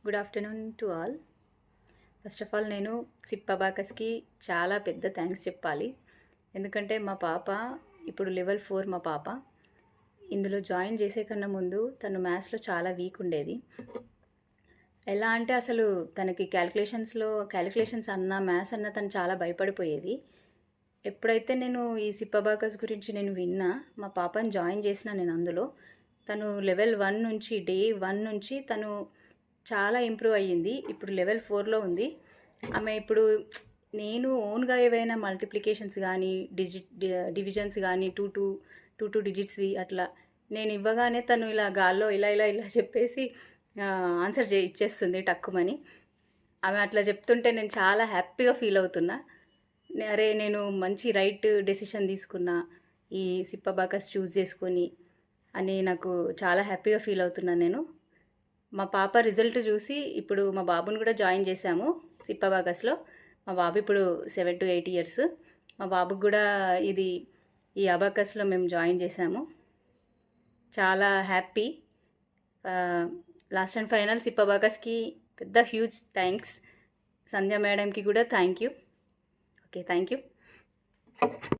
Good afternoon to all. First of all నేను SIP అబాకస్కి చాలా పెద్ద థ్యాంక్స్ చెప్పాలి. ఎందుకంటే మా పాప ఇప్పుడు లెవెల్ 4 మా పాప. ఇందులో జాయిన్ చేసే కన్నా ముందు తను మ్యాథ్స్లో చాలా వీక్ ఉండేది. ఎలా అంటే అసలు తనకి క్యాలిక్యులేషన్స్ అన్నా మ్యాథ్స్ అన్నా తను చాలా భయపడిపోయేది. ఎప్పుడైతే నేను ఈ సిప్ అబాకస్ గురించి నేను విన్నా, మా పాపని జాయిన్ చేసిన నేను అందులో, తను లెవెల్ 1 నుంచి డే 1 నుంచి తను చాలా ఇంప్రూవ్ అయ్యింది. ఇప్పుడు లెవెల్ 4లో ఉంది. ఆమె ఇప్పుడు నేను ఓన్గా ఏవైనా మల్టిప్లికేషన్స్ కానీ డివిజన్స్ కానీ టూ డిజిట్స్వి అట్లా నేను ఇవ్వగానే తను ఇలా గాల్లో ఇలా ఇలా ఇలా చెప్పేసి ఆన్సర్ ఇచ్చేస్తుంది టక్కుమని. ఆమె అట్లా చెప్తుంటే నేను చాలా హ్యాపీగా ఫీల్ అవుతున్నా. అరే నేను మంచి రైట్ డెసిషన్ తీసుకున్నా ఈ సిప్ అబాకస్ చూస్ చేసుకొని అని నాకు చాలా హ్యాపీగా ఫీల్ అవుతున్నాను నేను. మా పాప రిజల్ట్ చూసి ఇప్పుడు మా బాబుని కూడా జాయిన్ చేశాము సిప్ అబాకస్లో. మా బాబు ఇప్పుడు 7 to 8 years. మా బాబుకి కూడా ఈ అబాకస్లో మేము జాయిన్ చేశాము. చాలా happy. Last and final SIP అబాకస్కి పెద్ద హ్యూజ్ థ్యాంక్స్. సంధ్య మేడంకి కూడా thank you. Okay, thank you.